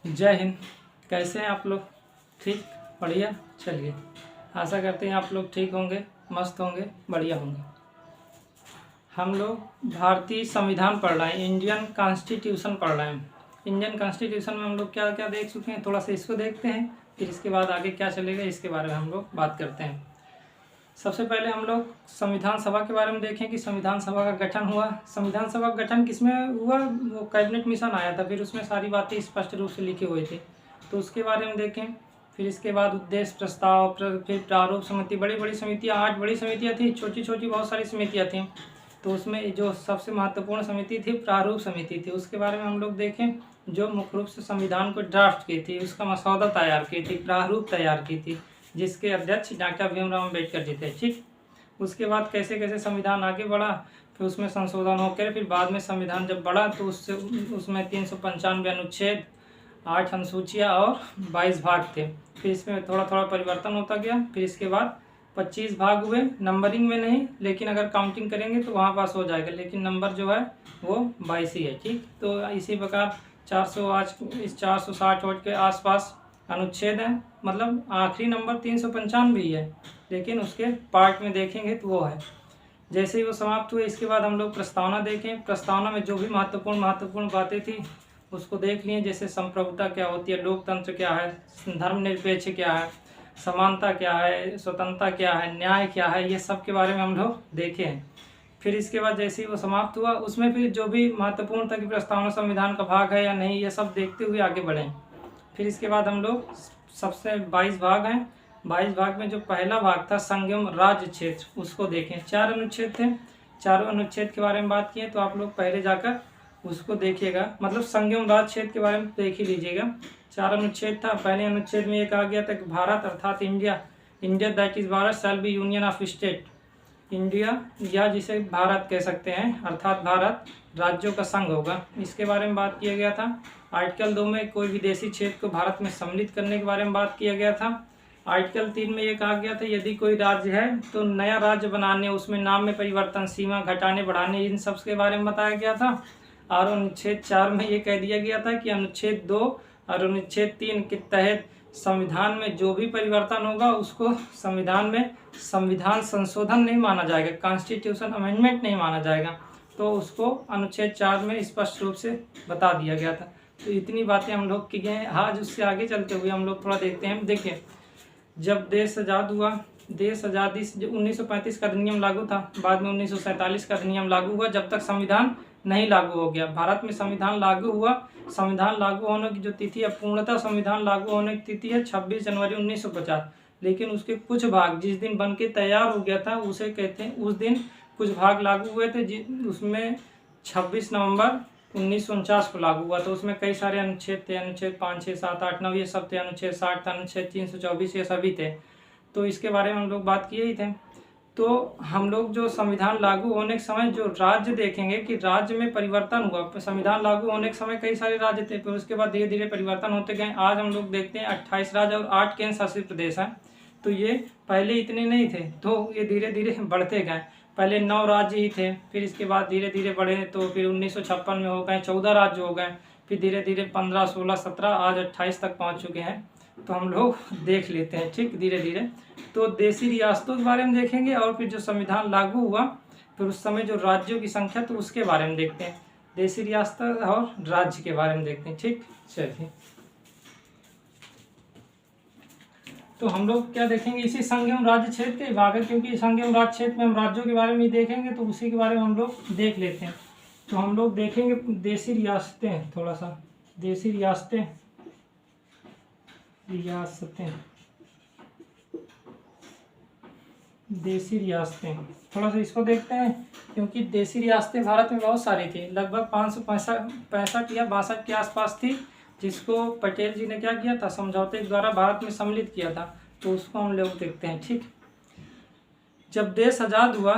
जय हिंद। कैसे हैं आप लोग? ठीक, बढ़िया। चलिए, आशा करते हैं आप लोग ठीक होंगे, मस्त होंगे, बढ़िया होंगे। हम लोग भारतीय संविधान पढ़ रहे हैं, इंडियन कॉन्स्टिट्यूशन पढ़ रहे हैं। इंडियन कॉन्स्टिट्यूशन में हम लोग क्या क्या देख चुके हैं, थोड़ा सा इसको देखते हैं, फिर इसके बाद आगे क्या चलेगा इसके बारे में हम लोग बात करते हैं। सबसे पहले हम लोग संविधान सभा के बारे में देखें कि संविधान सभा का गठन हुआ। संविधान सभा का गठन किसमें हुआ? वो कैबिनेट मिशन आया था, फिर उसमें सारी बातें स्पष्ट रूप से लिखी हुई थी, तो उसके बारे में देखें। फिर इसके बाद उद्देश्य प्रस्ताव, फिर प्रारूप समिति, बड़ी बड़ी समितियाँ, 8 बड़ी समितियाँ थी, छोटी छोटी बहुत सारी समितियाँ थीं। तो उसमें जो सबसे महत्वपूर्ण समिति थी प्रारूप समिति थी, उसके बारे में हम लोग देखें। जो मुख्य रूप से संविधान को ड्राफ्ट की थी, उसका मसौदा तैयार की थी, प्रारूप तैयार की थी, जिसके अध्यक्ष डॉक्टर भीमराव अम्बेडकर जी थे। ठीक, उसके बाद कैसे कैसे संविधान आगे बढ़ा, फिर उसमें संशोधन होकर फिर बाद में संविधान जब बढ़ा तो उसमें 395 अनुच्छेद, 8 अनुसूचियाँ और 22 भाग थे। फिर इसमें थोड़ा थोड़ा परिवर्तन होता गया। फिर इसके बाद 25 भाग हुए, नंबरिंग में नहीं, लेकिन अगर काउंटिंग करेंगे तो वहाँ पास हो जाएगा, लेकिन नंबर जो है वो 22 ही है। ठीक, तो इसी प्रकार 460 वोट के आसपास अनुच्छेद है, मतलब आखिरी नंबर 395 ही है, लेकिन उसके पार्ट में देखेंगे तो वो है। जैसे ही वो समाप्त हुए इसके बाद हम लोग प्रस्तावना देखें। प्रस्तावना में जो भी महत्वपूर्ण बातें थी उसको देख लिए, जैसे संप्रभुता क्या होती है, लोकतंत्र क्या है, धर्मनिरपेक्ष क्या है, समानता क्या है, स्वतंत्रता क्या है, न्याय क्या है, ये सब के बारे में हम लोग देखे हैं। फिर इसके बाद जैसे ही वो समाप्त हुआ उसमें फिर जो भी महत्वपूर्ण था कि प्रस्तावना संविधान का भाग है या नहीं, ये सब देखते हुए आगे बढ़े। फिर इसके बाद हम लोग सबसे 22 भाग हैं, 22 भाग में जो पहला भाग था संगम राज्य क्षेत्र, उसको देखें। 4 अनुच्छेद थे, चारों अनुच्छेद के बारे में बात किए, तो आप लोग पहले जाकर उसको देखिएगा, मतलब संगम राज्य क्षेत्र के बारे में देख ही लीजिएगा। 4 अनुच्छेद था। पहले अनुच्छेद में ये कहा गया था कि भारत अर्थात India that is Bharat shall be union of state. India या जिसे भारत कह सकते हैं, अर्थात भारत राज्यों का संघ होगा, इसके बारे में बात किया गया था। आर्टिकल 2 में कोई विदेशी क्षेत्र को भारत में सम्मिलित करने के बारे में बात किया गया था। आर्टिकल 3 में ये कहा गया था यदि कोई राज्य है तो नया राज्य बनाने, उसमें नाम में परिवर्तन, सीमा घटाने बढ़ाने, इन सब के बारे में बताया गया था। और अनुच्छेद 4 में ये कह दिया गया था कि अनुच्छेद 2 और अनुच्छेद 3 के तहत संविधान में जो भी परिवर्तन होगा उसको संविधान में संविधान संशोधन नहीं माना जाएगा, कॉन्स्टिट्यूशन अमेंडमेंट नहीं माना जाएगा, तो उसको अनुच्छेद 4 में स्पष्ट रूप से बता दिया गया था। तो इतनी बातें हम लोग की गए हैं। आज उससे आगे चलते हुए हम लोग थोड़ा देखते हैं। देखिए, जब देश आज़ाद हुआ, देश आज़ादी से 1935 का अधिनियम लागू था, बाद में 1947 का अधिनियम लागू हुआ, जब तक संविधान नहीं लागू हो गया। भारत में संविधान लागू हुआ, संविधान लागू होने की जो तिथि है, पूर्णतः संविधान लागू होने की तिथि है 26 जनवरी 1950, लेकिन उसके कुछ भाग जिस दिन बन के तैयार हो गया था उसे कहते हैं, उस दिन कुछ भाग लागू हुए थे, उसमें 26 नवंबर 1949 को लागू हुआ। तो उसमें कई सारे अनुच्छेद थे, अनुच्छेद 5, 6, 7, 8, 9 ये सब थे, अनुच्छेद 60 था, अनुच्छेद 324 ये सभी थे। तो इसके बारे में हम लोग बात किए ही थे। तो हम लोग जो संविधान लागू होने के समय जो राज्य देखेंगे कि राज्य में परिवर्तन हुआ। संविधान लागू होने के समय कई सारे राज्य थे, फिर उसके बाद धीरे धीरे परिवर्तन होते गए। आज हम लोग देखते हैं 28 राज्य और 8 केंद्र शासित प्रदेश हैं। तो ये पहले इतने नहीं थे, तो ये धीरे धीरे बढ़ते गए। पहले 9 राज्य ही थे, फिर इसके बाद धीरे धीरे बढ़े, तो फिर 1956 में हो गए 14 राज्य हो गए, फिर धीरे धीरे 15, 16, 17, आज 28 तक पहुंच चुके हैं। तो हम लोग देख लेते हैं, ठीक, धीरे धीरे। तो देशी रियासतों के बारे में देखेंगे, और फिर जो संविधान लागू हुआ फिर उस समय जो राज्यों की संख्या, तो उसके बारे में देखते हैं। देशी रियासत और राज्य के बारे में देखते हैं। ठीक, चलिए, तो हम लोग क्या देखेंगे, इसी संघीय राज्य क्षेत्र के भाग है, क्योंकि संघीय राज्य क्षेत्र में हम राज्यों के बारे में देखेंगे, तो उसी के बारे में हम लोग देख लेते हैं। तो हम लोग देखेंगे देशी रियासतें, थोड़ा सा देशी रियासतें देशी रियासतें थोड़ा सा इसको देखते हैं, क्योंकि देशी रियासतें भारत में बहुत सारी थी, लगभग 565 या 62 के आसपास थी, जिसको पटेल जी ने क्या किया था, समझौते के द्वारा भारत में सम्मिलित किया था। तो उसको हम लोग देखते हैं। ठीक, जब देश आज़ाद हुआ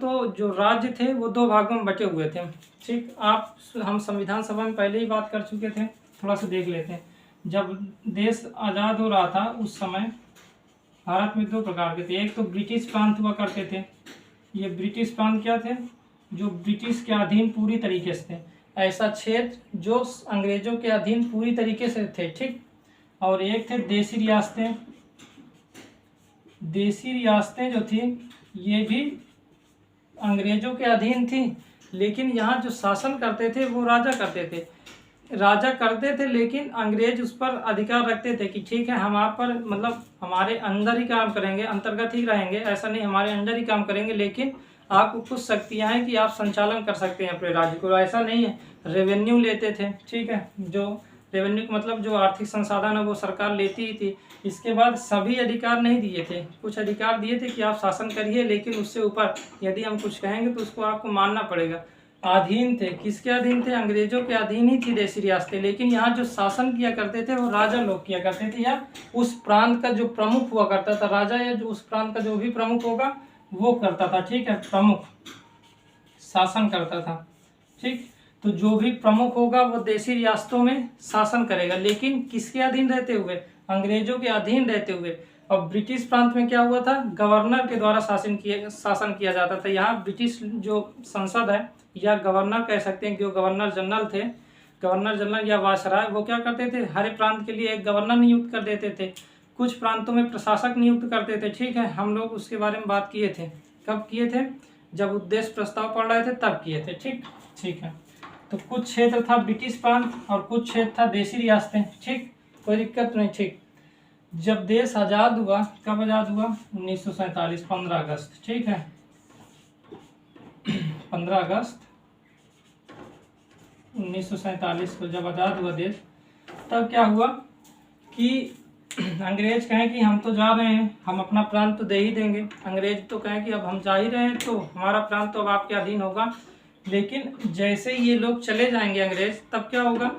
तो जो राज्य थे वो 2 भागों में बटे हुए थे। ठीक, हम संविधान सभा में पहले ही बात कर चुके थे, थोड़ा सा देख लेते हैं। जब देश आज़ाद हो रहा था उस समय भारत में 2 प्रकार के थे। एक तो ब्रिटिश प्रांत हुआ करते थे। ये ब्रिटिश प्रांत क्या थे, जो ब्रिटिश के अधीन पूरी तरीके से थे। ऐसा क्षेत्र जो अंग्रेजों के अधीन पूरी तरीके से थे, ठीक। और एक थे देसी रियासतें। देसी रियासतें जो थी ये भी अंग्रेजों के अधीन थी, लेकिन यहाँ जो शासन करते थे वो राजा करते थे। राजा करते थे लेकिन अंग्रेज उस पर अधिकार रखते थे कि ठीक है हम आप पर मतलब हमारे अंदर ही काम करेंगे, अंतर्गत ही रहेंगे, ऐसा नहीं हमारे अंदर ही काम करेंगे, लेकिन आपको कुछ शक्तियाँ हैं कि आप संचालन कर सकते हैं अपने राज्य को। ऐसा नहीं है, रेवेन्यू लेते थे, ठीक है। जो रेवेन्यू का मतलब जो आर्थिक संसाधन है वो सरकार लेती ही थी। इसके बाद सभी अधिकार नहीं दिए थे, कुछ अधिकार दिए थे कि आप शासन करिए, लेकिन उससे ऊपर यदि हम कुछ कहेंगे तो उसको आपको मानना पड़ेगा। अधीन थे, किसके अधीन थे? अंग्रेजों के अधीन ही थी देसी रियासतें, लेकिन यहाँ जो शासन किया करते थे वो राजा लोग किया करते थे, या उस प्रांत का जो प्रमुख हुआ करता था, राजा या जो उस प्रांत का जो भी प्रमुख होगा वो करता था, ठीक है। प्रमुख शासन करता था, ठीक। तो जो भी प्रमुख होगा वो देसी रियासतों में शासन करेगा, लेकिन किसके अधीन रहते हुए? अंग्रेजों के अधीन रहते हुए। और ब्रिटिश प्रांत में क्या हुआ था? गवर्नर के द्वारा शासन किया जाता था। यहाँ ब्रिटिश जो संसद है या गवर्नर कह सकते हैं, जो गवर्नर जनरल थे, गवर्नर जनरल या वायसराय, वो क्या करते थे? हर प्रांत के लिए एक गवर्नर नियुक्त कर देते थे। कुछ प्रांतों में प्रशासक नियुक्त करते थे, ठीक है। हम लोग उसके बारे में बात किए थे। कब किए थे? जब उद्देश्य प्रस्ताव पढ़ रहे थे तब किए थे, ठीक ठीक है। तो कुछ क्षेत्र था ब्रिटिश प्रांत और कुछ क्षेत्र था देसी रियासतें, ठीक। कोई दिक्कत नहीं, ठीक। जब देश आज़ाद हुआ, कब आज़ाद हुआ? 1947, 15 अगस्त, ठीक है। 15 अगस्त 1947 को जब आज़ाद हुआ देश, तब क्या हुआ कि अंग्रेज कहें कि हम तो जा रहे हैं, हम अपना प्रांत तो दे ही देंगे। अंग्रेज तो कहें कि अब हम जा ही रहे हैं तो हमारा प्रांत तो अब आपके अधीन होगा। लेकिन जैसे ये लोग चले जाएंगे अंग्रेज, तब क्या होगा?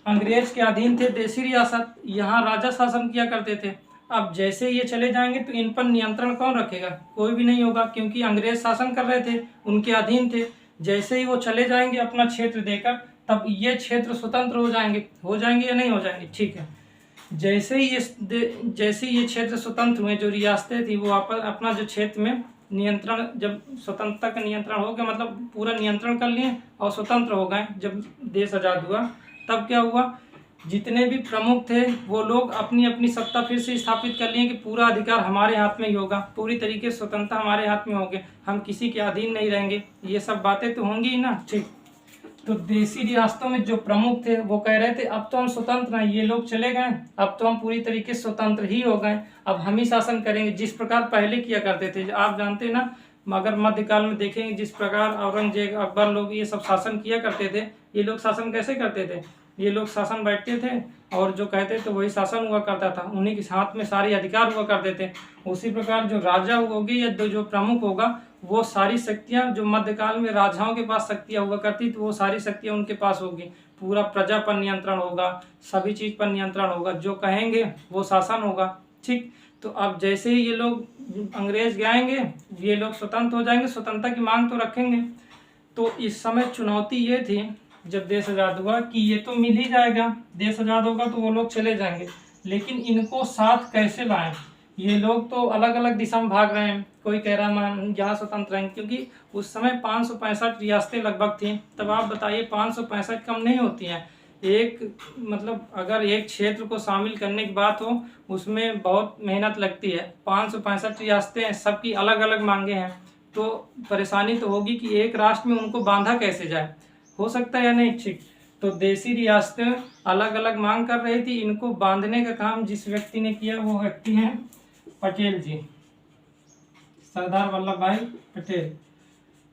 अंग्रेज के अधीन थे देसी रियासत, यहाँ राजा शासन किया करते थे। अब जैसे ये चले जाएंगे तो इन पर नियंत्रण कौन रखेगा? कोई भी नहीं होगा, क्योंकि अंग्रेज शासन कर रहे थे, उनके अधीन थे। जैसे ही वो चले जाएंगे अपना क्षेत्र देकर, तब ये क्षेत्र स्वतंत्र हो जाएंगे या नहीं हो जाएंगे? ठीक है। जैसे ही ये क्षेत्र स्वतंत्र हुए, जो रियासतें थी वो अपना जो क्षेत्र में नियंत्रण, जब स्वतंत्रता का नियंत्रण हो गया, मतलब पूरा नियंत्रण कर लिए और स्वतंत्र हो गए। जब देश आज़ाद हुआ तब क्या हुआ? जितने भी प्रमुख थे वो लोग अपनी अपनी सत्ता फिर से स्थापित कर लिए कि पूरा अधिकार हमारे हाथ में ही होगा, पूरी तरीके से स्वतंत्रता हमारे हाथ में होगी, हम किसी के अधीन नहीं रहेंगे। ये सब बातें तो होंगी ही ना, ठीक। तो देसी रियासतों में जो प्रमुख थे वो कह रहे थे अब तो हम स्वतंत्र हैं, ये लोग चले गए, अब तो हम पूरी तरीके से स्वतंत्र ही हो गए, अब हम ही शासन करेंगे, जिस प्रकार पहले किया करते थे। आप जानते ना, मगर मध्यकाल में देखेंगे जिस प्रकार औरंगजेब, अकबर लोग ये सब शासन किया करते थे। ये लोग शासन कैसे करते थे? ये लोग शासन बैठते थे और जो कहते थे वही शासन हुआ करता था, उन्हीं के हाथ में सारे अधिकार हुआ करते थे। उसी प्रकार जो राजा होगी या जो प्रमुख होगा, वो सारी शक्तियाँ जो मध्यकाल में राजाओं के पास शक्तियाँ हुआ करती थी, वो सारी शक्तियाँ उनके पास होगी। पूरा प्रजा पर नियंत्रण होगा, सभी चीज़ पर नियंत्रण होगा, जो कहेंगे वो शासन होगा, ठीक। तो अब जैसे ही ये लोग अंग्रेज जाएंगे, ये लोग स्वतंत्र हो जाएंगे, स्वतंत्रता की मांग तो रखेंगे। तो इस समय चुनौती ये थी जब देश आज़ाद हुआ कि ये तो मिल ही जाएगा, देश आज़ाद होगा तो वो लोग चले जाएंगे, लेकिन इनको साथ कैसे लाएं? ये लोग तो अलग अलग दिशा में भाग रहे हैं। कोई कह रहा है हम यहाँ स्वतंत्र हैं, क्योंकि उस समय 565 रियासतें लगभग थी। तब आप बताइए 565 कम नहीं होती हैं। एक मतलब अगर एक क्षेत्र को शामिल करने की बात हो, उसमें बहुत मेहनत लगती है। 565 रियासतें, सबकी अलग अलग मांगे हैं, तो परेशानी तो होगी कि एक राष्ट्र में उनको बांधा कैसे जाए, हो सकता है या नहीं, ठीक। तो देसी रियासतें अलग अलग मांग कर रही थी, इनको बांधने का काम जिस व्यक्ति ने किया वो व्यक्ति हैं पटेल जी, सरदार वल्लभ भाई पटेल।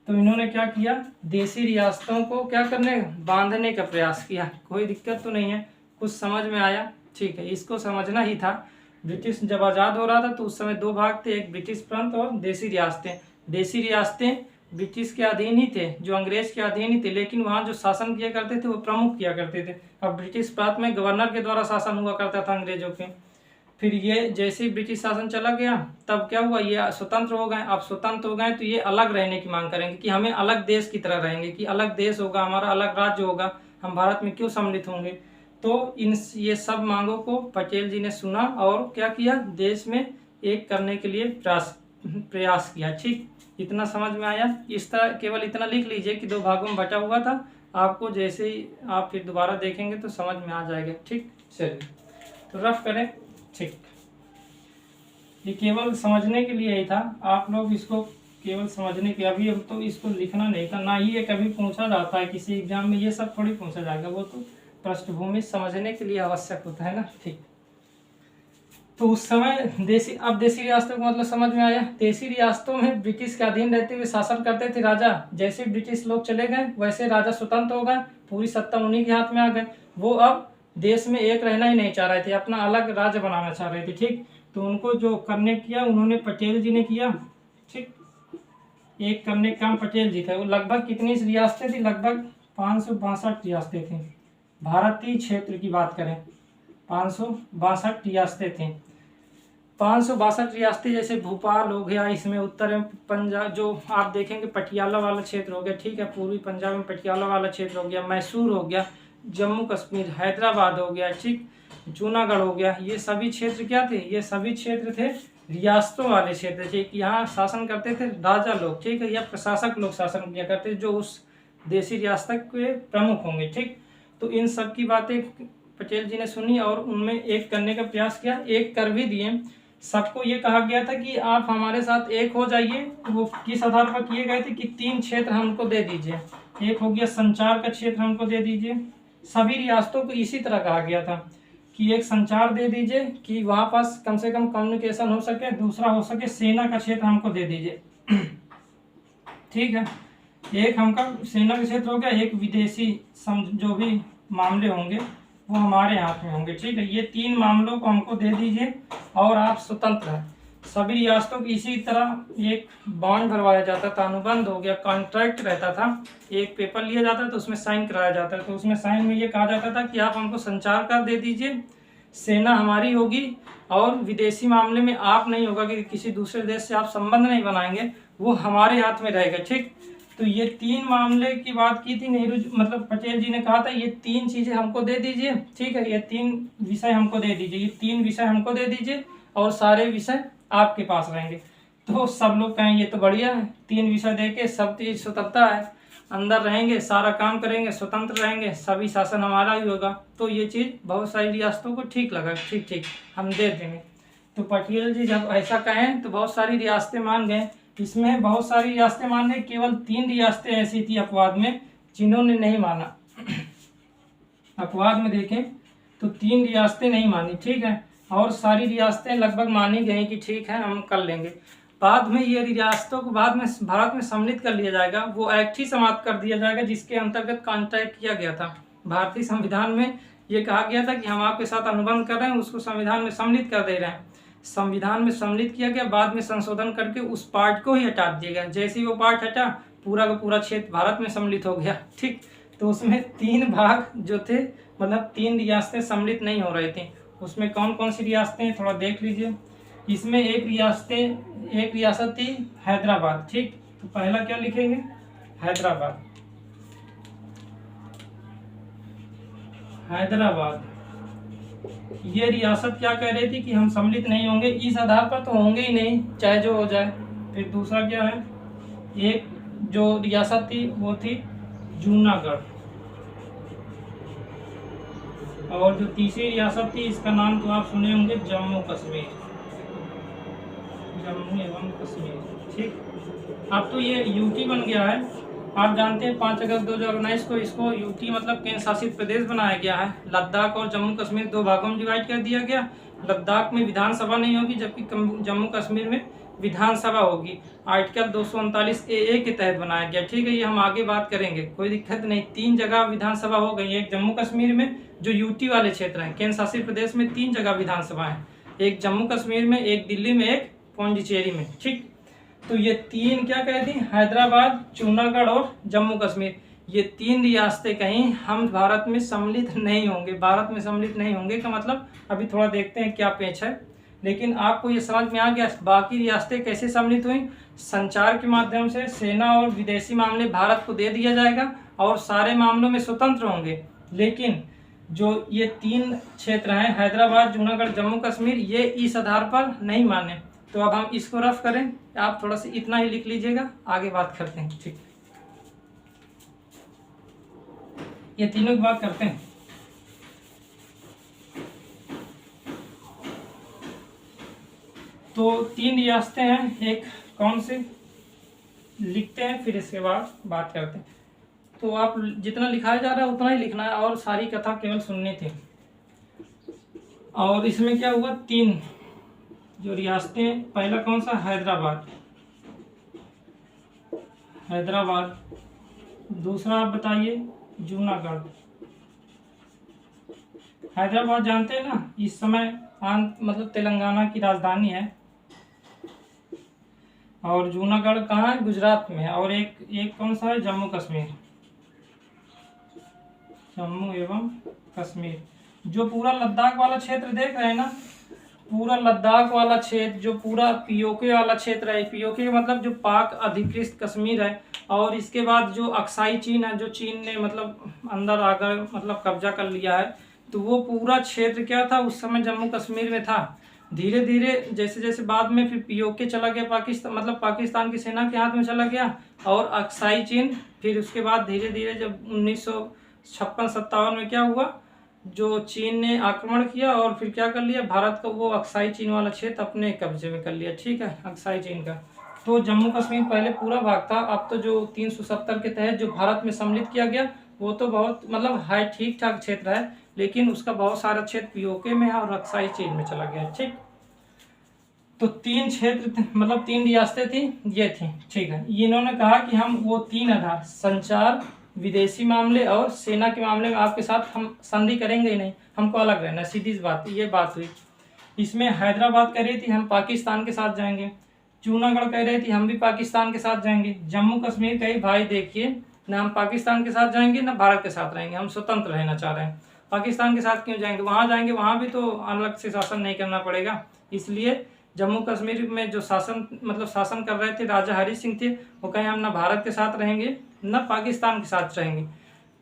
तो इन्होंने क्या किया? देसी रियासतों को क्या करने, बांधने का प्रयास किया। कोई दिक्कत तो नहीं है, कुछ समझ में आया, ठीक है। इसको समझना ही था। ब्रिटिश जब आज़ाद हो रहा था तो उस समय दो भाग थे, एक ब्रिटिश प्रांत और देसी रियासतें। देसी रियासतें ब्रिटिश के अधीन ही थे, जो अंग्रेज के अधीन ही थे, लेकिन वहाँ जो शासन किया करते थे वो प्रमुख किया करते थे। अब ब्रिटिश प्रांत में गवर्नर के द्वारा शासन हुआ करता था अंग्रेजों के। फिर ये जैसे ही ब्रिटिश शासन चला गया, तब क्या हुआ? ये स्वतंत्र हो गए। अब स्वतंत्र हो गए तो ये अलग रहने की मांग करेंगे कि हमें अलग देश की तरह रहेंगे, कि अलग देश होगा हमारा, अलग राज्य होगा, हम भारत में क्यों सम्मिलित होंगे। तो ये सब मांगों को पटेल जी ने सुना और क्या किया? देश में एक करने के लिए प्रयास किया, ठीक। इतना समझ में आया? इस तरह केवल इतना लिख लीजिए कि दो भागों में बटा हुआ था, आपको जैसे ही आप फिर दोबारा देखेंगे तो समझ में आ जाएगा। ठीक, चलिए तो रफ करें। ठीक, ये केवल समझने के लिए ही था, आप लोग इसको केवल समझने के, अभी हम तो इसको लिखना नहीं था ना ही ये कभी पूछा जाता है किसी एग्जाम में, ये सब थोड़ी पूछा जाएगा, वो तो पृष्ठभूमि समझने के लिए आवश्यक होता है ना। ठीक, तो उस समय अब देसी रियासतों का मतलब समझ में आया। देसी रियासतों में ब्रिटिश के अधीन रहते हुए शासन करते थे राजा। जैसे ब्रिटिश लोग चले गए वैसे राजा स्वतंत्र हो गए, पूरी सत्ता उन्हीं के हाथ में आ गए। वो अब देश में एक रहना ही नहीं चाह रहे थे, अपना अलग राज्य बनाना चाह रहे थे। ठीक, तो उनको जो करने किया उन्होंने पटेल जी ने किया। ठीक, एक करने का काम पटेल जी थे। वो लगभग कितनी रियासतें थी, लगभग 562 रियासतें थी। भारतीय क्षेत्र की बात करें 562 रियासतें थी। 562 रियासतें, जैसे भोपाल हो गया, इसमें उत्तर में पंजाब, जो आप देखेंगे पटियाला वाला क्षेत्र हो गया। ठीक है, पूर्वी पंजाब में पटियाला वाला क्षेत्र हो गया, मैसूर हो गया, जम्मू कश्मीर, हैदराबाद हो गया, ठीक, जूनागढ़ हो गया। ये सभी क्षेत्र क्या थे, ये सभी क्षेत्र थे रियासतों वाले क्षेत्र थे। यहाँ शासन करते थे राजा लोग, ठीक है, या प्रशासक लोग शासन किया करते, जो उस देशी रियासत के प्रमुख होंगे। ठीक, तो इन सब की बातें पटेल जी ने सुनी और उनमें एक करने का प्रयास किया, एक कर भी दिए। सबको ये कहा गया था कि आप हमारे साथ एक हो जाइए। वो किस आधार पर किए गए थे कि 3 क्षेत्र हमको दे दीजिए। एक हो गया संचार का क्षेत्र हमको दे दीजिए, सभी रियासतों को इसी तरह कहा गया था कि एक संचार दे दीजिए कि वहाँ पास कम से कम कम्युनिकेशन हो सके। दूसरा हो सके सेना का क्षेत्र हमको दे दीजिए। ठीक है, एक हमका सेना का क्षेत्र हो गया, एक विदेशी जो भी मामले होंगे वो हमारे हाथ में होंगे। ठीक है, ये 3 मामलों को हमको दे दीजिए और आप स्वतंत्र हैं। सभी रियासतों की इसी तरह एक बॉन्ड भरवाया जाता था, अनुबंध हो गया, कॉन्ट्रैक्ट रहता था। एक पेपर लिया जाता था तो उसमें साइन कराया जाता था। तो उसमें साइन में ये कहा जाता था कि आप हमको संचार का दे दीजिए, सेना हमारी होगी और विदेशी मामले में आप नहीं होगा कि किसी दूसरे देश से आप संबंध नहीं बनाएंगे, वो हमारे हाथ में रहेगा। ठीक, तो ये 3 मामले की बात की थी नेहरू, मतलब पटेल जी ने कहा था ये 3 चीजें हमको दे दीजिए। ठीक है, ये 3 विषय हमको दे दीजिए, ये 3 विषय हमको दे दीजिए और सारे विषय आपके पास रहेंगे। तो सब लोग कहें ये तो बढ़िया है, 3 विषय दे के सब चीज स्वतंत्रता है, अंदर रहेंगे, सारा काम करेंगे, स्वतंत्र रहेंगे, सभी शासन हमारा ही होगा। तो ये चीज बहुत सारी रियासतों को ठीक लगा, ठीक ठीक हम दे देंगे। तो पटेल जी जब ऐसा कहें तो बहुत सारी रियासतें मान गए। इसमें बहुत सारी रियासतें मान गई, केवल 3 रियासतें ऐसी थी अपवाद में जिन्होंने नहीं माना। अपवाद में देखें तो 3 रियासतें नहीं मानी। ठीक है, और सारी रियासतें लगभग मानी गई कि ठीक है हम कर लेंगे। बाद में ये रियासतों को बाद में भारत में सम्मिलित कर लिया जाएगा। वो एक्ट ही समाप्त कर दिया जाएगा जिसके अंतर्गत कॉन्ट्रैक्ट किया गया था। भारतीय संविधान में ये कहा गया था कि हम आपके साथ अनुबंध कर रहे हैं, उसको संविधान में सम्मिलित कर दे रहे हैं। संविधान में सम्मिलित किया गया, बाद में संशोधन करके उस पार्ट को ही हटा दिया गया। जैसे ही वो पार्ट हटा, पूरा का पूरा क्षेत्र भारत में सम्मिलित हो गया। ठीक, तो उसमें 3 भाग जो थे, मतलब 3 रियासतें सम्मिलित नहीं हो रही थी। उसमें कौन कौन सी रियासतें हैं थोड़ा देख लीजिए। इसमें एक रियासत थी हैदराबाद। ठीक, तो पहला क्या लिखेंगे, हैदराबाद। हैदराबाद ये रियासत क्या कह रही थी कि हम सम्मिलित नहीं होंगे, इस आधार पर तो होंगे ही नहीं चाहे जो हो जाए। फिर दूसरा क्या है, एक जो रियासत थी वो थी जूनागढ़, और जो तीसरी रियासत थी इसका नाम तो आप सुने होंगे, जम्मू कश्मीर, जम्मू एवं कश्मीर। ठीक, अब तो ये यूटी बन गया है। आप जानते हैं 5 अगस्त 2019 को इसको यूटी मतलब केंद्र शासित प्रदेश बनाया गया है। लद्दाख और जम्मू कश्मीर 2 भागों में डिवाइड कर दिया गया। लद्दाख में विधानसभा नहीं होगी जबकि जम्मू कश्मीर में विधानसभा होगी। आर्टिकल 239 AA के तहत बनाया गया। ठीक है, ये हम आगे बात करेंगे, कोई दिक्कत नहीं। 3 जगह विधानसभा हो गई, एक जम्मू कश्मीर में जो यूटी वाले क्षेत्र हैं, केंद्र शासित प्रदेश में 3 जगह विधानसभा है, एक जम्मू कश्मीर में, एक दिल्ली में, एक पौंडीचेरी में। ठीक, तो ये 3 क्या कह दी, हैदराबाद, जूनागढ़ और जम्मू कश्मीर, ये 3 रियासतें कहीं हम भारत में सम्मिलित नहीं होंगे। भारत में सम्मिलित नहीं होंगे का मतलब अभी थोड़ा देखते हैं क्या पेच है, लेकिन आपको ये समझ में आ गया। बाकी रियासतें कैसे सम्मिलित हुई, संचार के माध्यम से, सेना और विदेशी मामले भारत को दे दिया जाएगा और सारे मामलों में स्वतंत्र होंगे। लेकिन जो ये 3 क्षेत्र हैं, हैदराबाद, जूनागढ़, जम्मू कश्मीर, ये इस आधार पर नहीं माने। तो अब हम इसको रफ करें, आप थोड़ा सा इतना ही लिख लीजिएगा, आगे बात करते हैं। ठीक, ये तीनों की बात करते हैं। तो 3 रियासतें हैं, एक कौन से लिखते हैं, फिर इसके बाद बात करते हैं। तो आप जितना लिखाया जा रहा है उतना ही लिखना है और सारी कथा केवल सुननी थी। और इसमें क्या हुआ, 3 जो रियासतें, पहला कौन सा, हैदराबाद, हैदराबाद। दूसरा आप बताइए, जूनागढ़। हैदराबाद जानते हैं ना, इस समय मतलब तेलंगाना की राजधानी है। और जूनागढ़ कहाँ है, गुजरात में है। और एक कौन सा है, जम्मू कश्मीर, जम्मू एवं कश्मीर। जो पूरा लद्दाख वाला क्षेत्र देख रहे हैं ना, पूरा लद्दाख वाला क्षेत्र, जो पूरा पीओके वाला क्षेत्र है, पीओके मतलब जो पाक अधिकृत कश्मीर है, और इसके बाद जो अक्साई चीन है, जो चीन ने मतलब अंदर आकर मतलब कब्जा कर लिया है, तो वो पूरा क्षेत्र क्या था उस समय, जम्मू कश्मीर में था। धीरे धीरे जैसे जैसे बाद में फिर पीओके चला गया पाकिस्तान, मतलब पाकिस्तान की सेना के हाथ में चला गया, और अक्साई चीन। फिर उसके बाद धीरे धीरे जब 1956-57 में क्या हुआ, जो चीन ने आक्रमण किया और फिर क्या कर लिया, भारत का वो अक्साई चीन वाला क्षेत्र अपने कब्जे में कर लिया। ठीक है, अक्साई चीन का। तो जम्मू कश्मीर पहले पूरा भाग था, अब तो जो 370 के तहत जो भारत में सम्मिलित किया गया, वो तो बहुत मतलब हाई ठीक ठाक क्षेत्र है, लेकिन उसका बहुत सारा क्षेत्र पीओके में है और अक्साई चीन में चला गया। ठीक, तो 3 क्षेत्र मतलब 3 रियासतें थी, ये थी। ठीक है, इन्होंने कहा कि हम वो 3 आधार, संचार, विदेशी मामले और सेना के मामले में आपके साथ हम संधि करेंगे ही नहीं, हमको अलग रहना, सीधी सी बात, ये बात हुई। इसमें हैदराबाद कह रही थी हम पाकिस्तान के साथ जाएंगे, जूनागढ़ कह रही थी हम भी पाकिस्तान के साथ जाएंगे, जम्मू कश्मीर कही भाई देखिए, ना हम पाकिस्तान के साथ जाएंगे ना भारत के साथ रहेंगे, हम स्वतंत्र रहना चाह रहे हैं। पाकिस्तान के साथ क्यों जाएंगे, वहाँ जाएंगे वहाँ भी तो अलग से शासन नहीं करना पड़ेगा। इसलिए जम्मू कश्मीर में जो शासन कर रहे थे राजा हरी सिंह थे, वो कहें हम ना भारत के साथ रहेंगे ना पाकिस्तान के साथ रहेंगे।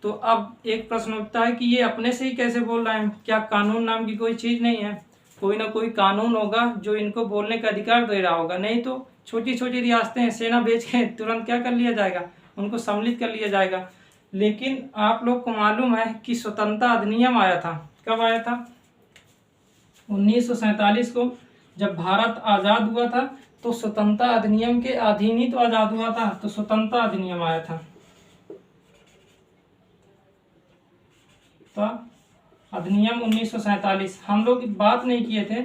तो अब एक प्रश्न उठता है कि ये अपने से ही कैसे बोल रहे हैं, क्या कानून नाम की कोई चीज़ नहीं है? कोई ना कोई कानून होगा जो इनको बोलने का अधिकार दे रहा होगा, नहीं तो छोटी छोटी रियासतें सेना भेज के तुरंत क्या कर लिया जाएगा, उनको सम्मिलित कर लिया जाएगा। लेकिन आप लोग को मालूम है कि स्वतंत्रता अधिनियम आया था, कब आया था, 1947 को जब भारत आज़ाद हुआ था, तो स्वतंत्रता अधिनियम के अधीन ही तो आज़ाद हुआ था, तो स्वतंत्रता अधिनियम आया था। तो अधिनियम 1947, हम लोग बात नहीं किए थे,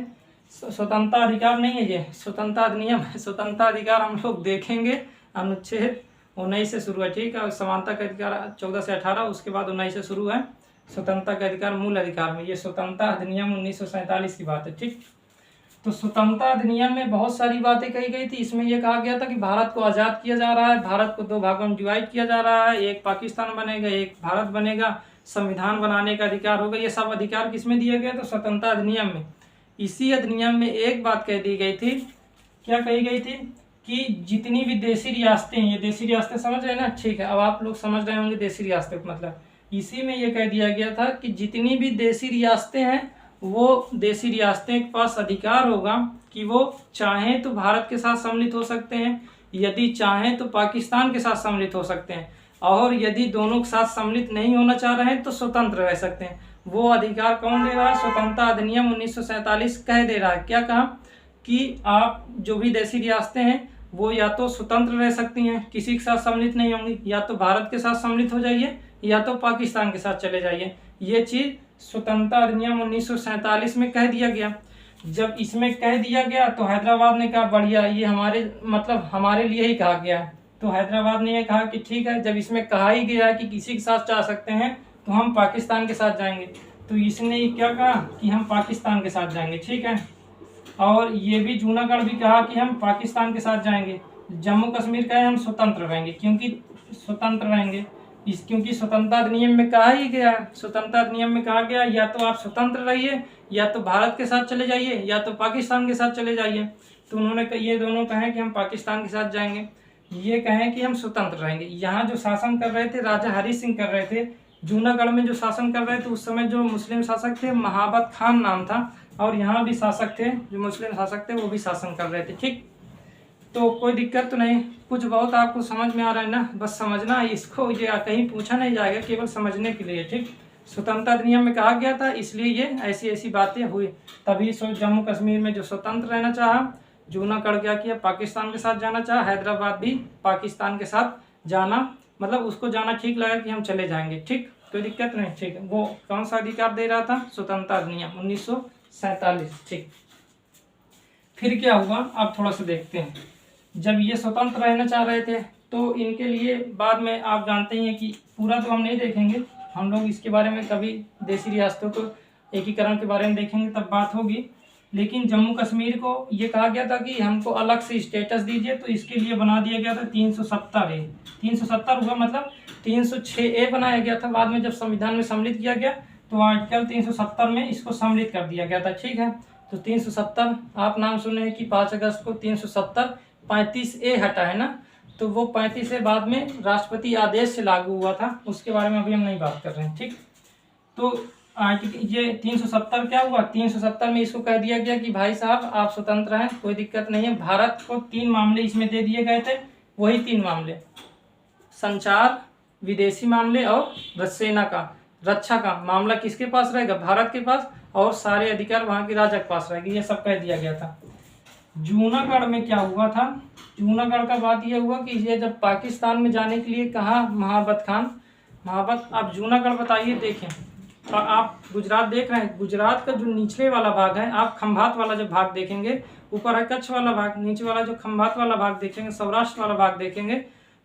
स्वतंत्रता अधिकार नहीं है, ये स्वतंत्रता अधिनियम है। स्वतंत्रता अधिकार हम लोग देखेंगे, अनुच्छेद 19 से शुरू है। ठीक है, समानता का अधिकार 14 से 18, उसके बाद 19 से शुरू है स्वतंत्रता का अधिकार मूल अधिकार में। ये स्वतंत्रता अधिनियम 1947 की बात है। ठीक, तो स्वतंत्रता अधिनियम में बहुत सारी बातें कही गई थी। इसमें यह कहा गया था कि भारत को आज़ाद किया जा रहा है, भारत को 2 भागों में डिवाइड किया जा रहा है, एक पाकिस्तान बनेगा, एक भारत बनेगा, संविधान बनाने का अधिकार होगा। ये सब अधिकार किसमें दिए गए, तो स्वतंत्रता अधिनियम में। इसी अधिनियम में एक बात कह दी गई थी, क्या कही गई थी, कि जितनी भी देशी रियासतें, ये देशी रियासतें समझ रहे हैं ना, ठीक है, अब आप लोग समझ रहे होंगे देशी रियासतें मतलब। इसी में ये कह दिया गया था कि जितनी भी देशी रियासतें हैं, वो देशी रियासतें के पास अधिकार होगा कि वो चाहें तो भारत के साथ सम्मिलित हो सकते हैं, यदि चाहें तो पाकिस्तान के साथ सम्मिलित हो सकते हैं, और यदि दोनों के साथ सम्मिलित नहीं होना चाह रहे हैं तो स्वतंत्र रह सकते हैं। वो अधिकार कौन दे रहा है, स्वतंत्रता अधिनियम 1947 कह दे रहा है। क्या कहा कि आप जो भी देशी रियासतें हैं वो या तो स्वतंत्र रह सकती हैं, किसी के साथ सम्मिलित नहीं होंगी, या तो भारत के साथ सम्मिलित हो जाइए या तो पाकिस्तान के साथ चले जाइए। ये चीज़ स्वतंत्रता अधिनियम 1947 में कह दिया गया। जब इसमें कह दिया गया तो हैदराबाद ने कहा बढ़िया, ये हमारे लिए ही कहा गया है। तो हैदराबाद ने यह कहा कि ठीक है, जब इसमें कहा ही गया है कि किसी के साथ जा सकते हैं तो हम पाकिस्तान के साथ जाएंगे, तो इसने क्या कहा कि हम पाकिस्तान के साथ जाएंगे। ठीक है, और ये भी जूनागढ़ भी कहा कि हम पाकिस्तान के साथ जाएंगे। जम्मू कश्मीर का है हम स्वतंत्र रहेंगे, क्योंकि स्वतंत्रता अधिनियम में कहा ही गया है, स्वतंत्रता अधिनियम में कहा गया या तो आप स्वतंत्र रहिए, या तो भारत के साथ चले जाइए, या तो पाकिस्तान के साथ चले जाइए। तो उन्होंने ये दोनों कहें कि हम पाकिस्तान के साथ जाएंगे, ये कहें कि हम स्वतंत्र रहेंगे। यहाँ जो शासन कर रहे थे राजा हरी सिंह कर रहे थे, जूनागढ़ में जो शासन कर रहे थे उस समय जो मुस्लिम शासक थे महाबत खान नाम था, और यहाँ भी शासक थे जो मुस्लिम शासक थे वो भी शासन कर रहे थे। ठीक, तो कोई दिक्कत तो नहीं, कुछ बहुत आपको समझ में आ रहा है ना, बस समझना है इसको, ये कहीं पूछा नहीं जाएगा, केवल समझने के लिए। ठीक, स्वतंत्रता अधिनियम में कहा गया था, इसलिए ये ऐसी ऐसी बातें हुई, तभी जम्मू कश्मीर में जो स्वतंत्र रहना चाहा, जूनागढ़ क्या किया, पाकिस्तान के साथ जाना चाहा, हैदराबाद भी पाकिस्तान के साथ जाना, मतलब उसको जाना ठीक लगा कि हम चले जाएंगे। ठीक, कोई दिक्कत नहीं। ठीक, वो कौन सा अधिकार दे रहा था, स्वतंत्रता अधिनियम 1947। ठीक, फिर क्या हुआ, आप थोड़ा सा देखते हैं। जब ये स्वतंत्र रहना चाह रहे थे तो इनके लिए बाद में आप जानते ही हैं कि पूरा तो हम नहीं देखेंगे, हम लोग इसके बारे में कभी देशी रियासतों को एकीकरण के बारे में देखेंगे तब बात होगी। लेकिन जम्मू कश्मीर को ये कहा गया था कि हमको अलग से स्टेटस दीजिए, तो इसके लिए बना दिया गया था 370A। 370 हुआ मतलब 306A बनाया गया था, बाद में जब संविधान में सम्मिलित किया गया तो आर्टिकल 370 में इसको सम्मिलित कर दिया गया था। ठीक है, तो 370 आप नाम सुने हैं कि 5 अगस्त को 370 35A हटा है ना, तो वो 35A बाद में राष्ट्रपति आदेश से लागू हुआ था, उसके बारे में अभी हम नहीं बात कर रहे हैं। ठीक, तो ये 370 क्या हुआ, 370 में इसको कह दिया गया कि भाई साहब आप स्वतंत्र हैं, कोई दिक्कत नहीं है। भारत को 3 मामले इसमें दे दिए गए थे, वही 3 मामले, संचार, विदेशी मामले और सेना का रक्षा का मामला किसके पास रहेगा, भारत के पास, और सारे अधिकार वहाँ के राजा के पास रहेगी, ये सब कह दिया गया था। जूनागढ़ में क्या हुआ था, जूनागढ़ का बात यह हुआ कि ये जब पाकिस्तान में जाने के लिए कहा महाबत खान, महाबत, आप जूनागढ़ बताइए देखें, और आप गुजरात देख रहे हैं, गुजरात का जो निचले वाला भाग है, आप खंभात वाला जो भाग देखेंगे, ऊपर है कच्छ वाला भाग, नीचे वाला जो खंभात वाला भाग देखेंगे, सौराष्ट्र वाला भाग देखेंगे,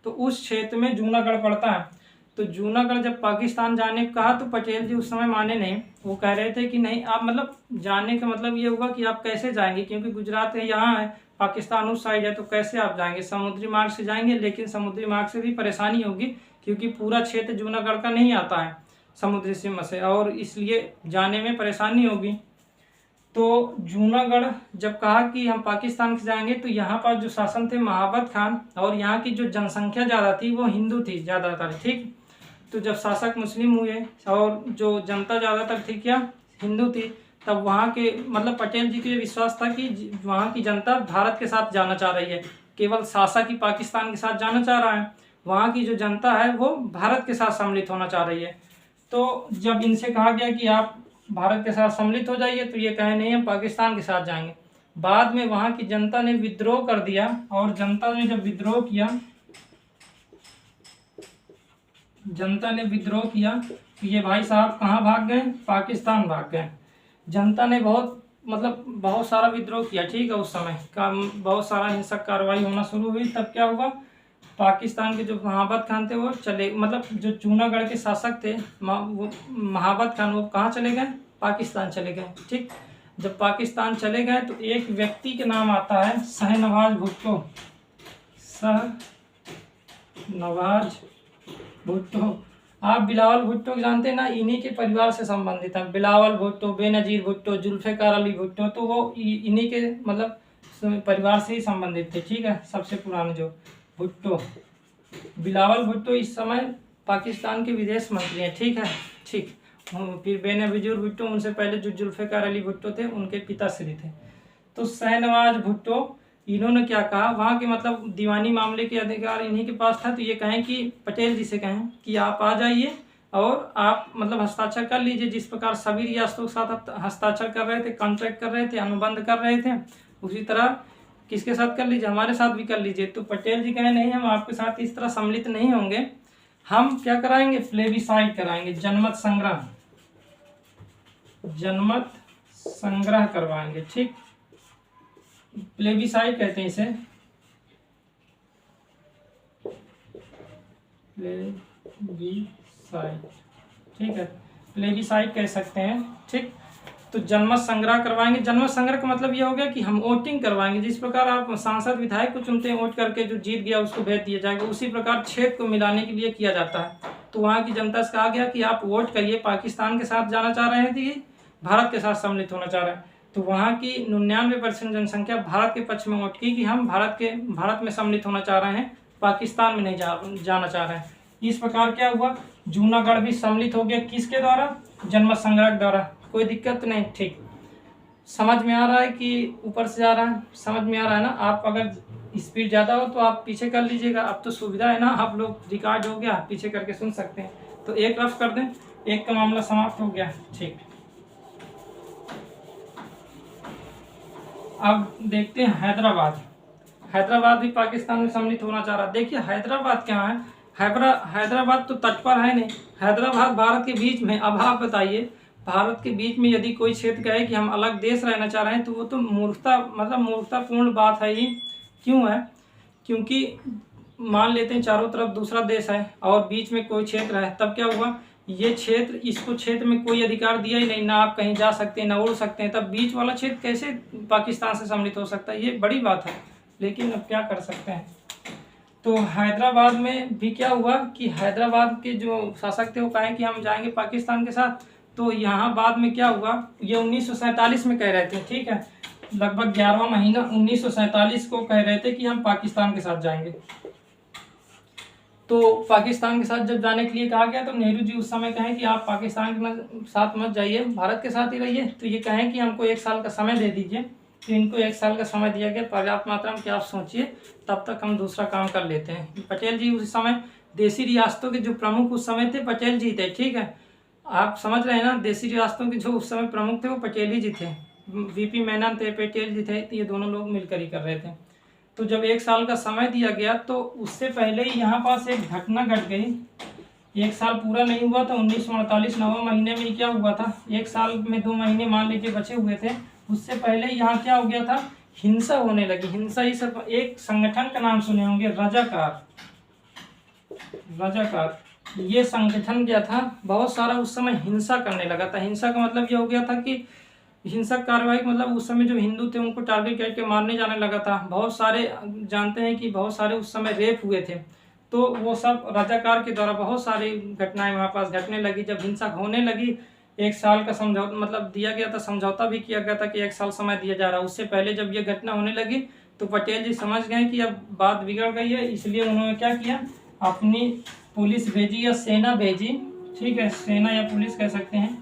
तो उस क्षेत्र में जूनागढ़ पड़ता है। तो जूनागढ़ जब पाकिस्तान जाने को कहा तो पटेल जी उस समय माने नहीं, वो कह रहे थे कि नहीं, आप मतलब जाने का मतलब ये होगा कि आप कैसे जाएंगे, क्योंकि गुजरात है यहाँ है, पाकिस्तान उस साइड है, तो कैसे आप जाएंगे, समुद्री मार्ग से जाएंगे, लेकिन समुद्री मार्ग से भी परेशानी होगी, क्योंकि पूरा क्षेत्र जूनागढ़ का नहीं आता है समुद्री सीमा से, और इसलिए जाने में परेशानी होगी। तो जूनागढ़ जब कहा कि हम पाकिस्तान से जाएंगे, तो यहाँ पर जो शासन थे महाबत खान, और यहाँ की जो जनसंख्या ज़्यादा थी वो हिंदू थी ज़्यादातर। ठीक, तो जब शासक मुस्लिम हुए और जो जनता ज़्यादातर थी क्या, हिंदू थी, तब वहाँ के मतलब पटेल जी को ये विश्वास था कि वहाँ की जनता भारत के साथ जाना चाह रही है, केवल शासक ही पाकिस्तान के साथ जाना चाह रहा है, वहाँ की जो जनता है वो भारत के साथ सम्मिलित होना चाह रही है। तो जब इनसे कहा गया कि आप भारत के साथ सम्मिलित हो जाइए, तो ये कहे नहीं हम पाकिस्तान के साथ जाएंगे। बाद में वहाँ की जनता ने विद्रोह कर दिया, और जनता ने जब विद्रोह किया, जनता ने विद्रोह किया, तो ये भाई साहब कहाँ भाग गए, पाकिस्तान भाग गए। जनता ने बहुत सारा विद्रोह किया। ठीक है, उस समय का बहुत सारा हिंसक कार्रवाई होना शुरू हुई। तब क्या हुआ, पाकिस्तान के जो महाबत खान थे वो चले, मतलब जो जूनागढ़ के शासक थे वो महाबत खान, वो कहाँ चले गए, पाकिस्तान चले गए। ठीक, जब पाकिस्तान चले गए तो एक व्यक्ति के नाम आता है शाहनवाज भुट्टो, शाहनवाज भुट्टो। आप बिलावल भुट्टो जानते हैं ना, इन्हीं के परिवार से संबंधित है। बिलावल भुट्टो, बेनजीर भुट्टो, जुल्फ़िकार अली भुट्टो, तो वो इन्हीं के मतलब परिवार से ही संबंधित थे। ठीक है, सबसे पुराने जो भुट्टो, बिलावल भुट्टो इस समय पाकिस्तान के विदेश मंत्री हैं। ठीक है, ठीक, फिर बेनजीर भुट्टो, उनसे पहले जो जुल्फ़िकार अली भुट्टो थे उनके पिताश्री थे। तो शाहनवाज भुट्टो, इन्होंने क्या कहा, वहाँ के मतलब दीवानी मामले के अधिकार इन्हीं के पास था, तो ये कहें कि पटेल जी से कहें कि आप आ जाइए और आप मतलब हस्ताक्षर कर लीजिए, जिस प्रकार सभी रियासतों के साथ हस्ताक्षर कर रहे थे, कॉन्ट्रैक्ट कर रहे थे, अनुबंध कर रहे थे, उसी तरह किसके साथ कर लीजिए, हमारे साथ भी कर लीजिए। तो पटेल जी कहें नहीं, हम आपके साथ इस तरह सम्मिलित नहीं होंगे, हम क्या कराएंगे, प्लेबिसाइट कराएंगे, जनमत संग्रह करवाएंगे। ठीक, प्लेबिसाइट कहते हैं इसे, प्लेबिसाइट। ठीक है, प्लेबिसाइट कह सकते हैं। ठीक, तो जनमत संग्रह करवाएंगे। जनमत संग्रह का मतलब ये हो गया कि हम वोटिंग करवाएंगे, जिस प्रकार आप सांसद विधायक को चुनते हैं, वोट करके जो जीत गया उसको भेज दिया जाएगा, उसी प्रकार क्षेत्र को मिलाने के लिए किया जाता है। तो वहाँ की जनता से कहा गया कि आप वोट करिए, पाकिस्तान के साथ जाना चाह रहे हैं, भारत के साथ सम्मिलित होना चाह रहे हैं। तो वहाँ की 99% जनसंख्या भारत के पक्ष में वोट की कि हम भारत में सम्मिलित होना चाह रहे हैं, पाकिस्तान में नहीं जाना चाह रहे हैं। इस प्रकार क्या हुआ, जूनागढ़ भी सम्मिलित हो गया, किसके द्वारा, जनमत संग्रह के द्वारा। कोई दिक्कत नहीं। ठीक, समझ में आ रहा है कि ऊपर से जा रहा है, समझ में आ रहा है ना। आप अगर स्पीड ज़्यादा हो तो आप पीछे कर लीजिएगा। अब तो सुविधा है ना, आप लोग रिकॉर्ड हो गया, पीछे करके सुन सकते हैं। तो एक रफ कर दें, एक का मामला समाप्त हो गया। ठीक, अब देखते हैं हैदराबाद। हैदराबाद भी पाकिस्तान में सम्मिलित होना चाह रहा है। देखिए हैदराबाद क्या है, हैदराबाद तो तट पर है नहीं, हैदराबाद भारत के बीच में। अब आप बताइए, भारत के बीच में यदि कोई क्षेत्र कहे कि हम अलग देश रहना चाह रहे हैं तो वो तो मूर्खता, मतलब मूर्खतापूर्ण बात है। ये क्यों है? क्योंकि मान लेते हैं चारों तरफ दूसरा देश है और बीच में कोई क्षेत्र है, तब क्या हुआ, ये क्षेत्र, इसको क्षेत्र में कोई अधिकार दिया ही नहीं, ना आप कहीं जा सकते हैं ना उड़ सकते हैं, तब बीच वाला क्षेत्र कैसे पाकिस्तान से सम्मिलित हो सकता है? ये बड़ी बात है। लेकिन अब क्या कर सकते हैं। तो हैदराबाद में भी क्या हुआ कि हैदराबाद के जो शासक थे वो कहे कि हम जाएंगे पाकिस्तान के साथ। तो यहाँ बाद में क्या हुआ, ये 1947 में कह रहे थे, ठीक है, लगभग 11वां महीना 1947 को कह रहे थे कि हम पाकिस्तान के साथ जाएंगे। तो पाकिस्तान के साथ जब जाने के लिए कहा गया तो नेहरू जी उस समय कहें कि आप पाकिस्तान के साथ मत जाइए, भारत के साथ ही रहिए। तो ये कहें कि हमको 1 साल का समय दे दीजिए। तो इनको 1 साल का समय दिया गया पर्याप्त मात्रा में कि आप सोचिए, तब तक हम दूसरा काम कर लेते हैं। पटेल जी उस समय देशी रियासतों के जो प्रमुख उस समय थे, पटेल जी थे, ठीक है, आप समझ रहे हैं ना। देशी रियासतों के जो उस समय प्रमुख थे वो पटेल ही जी थे, वीपी मेनन थे, पटेल जी थे, ये दोनों लोग मिलकर ही कर रहे थे। तो जब 1 साल का समय दिया गया तो उससे पहले ही यहाँ पास एक घटना घट गई। 1 साल पूरा नहीं हुआ था, 1948 9वें महीने में क्या हुआ था, 1 साल में 2 महीने मान लीजिए बचे हुए थे, उससे पहले यहाँ क्या हो गया था, हिंसा होने लगी। हिंसा ही सब, एक संगठन का नाम सुने होंगे, रजाकार। ये संगठन क्या था, बहुत सारा उस समय हिंसा करने लगा था। हिंसा का मतलब ये हो गया था कि हिंसक कार्रवाई, मतलब उस समय जो हिंदू थे उनको टारगेट करके मारने जाने लगा था। बहुत सारे जानते हैं कि बहुत सारे उस समय रेप हुए थे। तो वो सब रजाकार के द्वारा बहुत सारी घटनाएं वहाँ पास घटने लगी। जब हिंसा होने लगी, 1 साल का समझौता मतलब दिया गया था, समझौता भी किया गया था कि 1 साल समय दिया जा रहा है। उससे पहले जब ये घटना होने लगी तो पटेल जी समझ गए कि अब बात बिगड़ गई है, इसलिए उन्होंने क्या किया, अपनी पुलिस भेजी या सेना भेजी, ठीक है, सेना या पुलिस कह सकते हैं,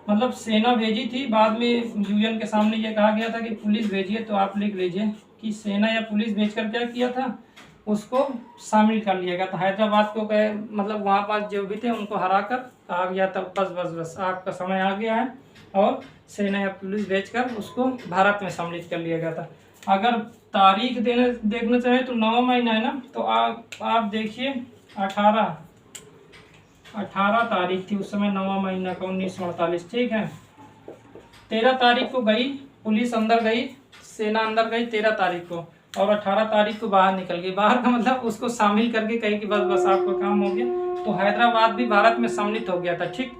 मतलब सेना भेजी थी। बाद में यूएन के सामने ये कहा गया था कि पुलिस भेजिए, तो आप लिख लीजिए कि सेना या पुलिस भेजकर क्या किया था, उसको शामिल कर लिया गया था। हैदराबाद को कहे, मतलब वहाँ पास जो भी थे उनको हरा कर कहा गया था बस बस बस आपका समय आ गया है, और सेना या पुलिस भेजकर उसको भारत में सम्मिलित कर लिया गया था। अगर तारीख देखना चाहें तो 9वां महीना है ना, तो आप देखिए 18 तारीख थी उस समय, 9वां महीना का 1948, ठीक है। 13 तारीख को गई पुलिस, अंदर गई, सेना अंदर गई 13 तारीख को, और 18 तारीख को बाहर निकल गई। बाहर का मतलब उसको शामिल करके कही कि बस बस आपका काम हो गया। तो हैदराबाद भी भारत में सम्मिलित हो गया था, ठीक।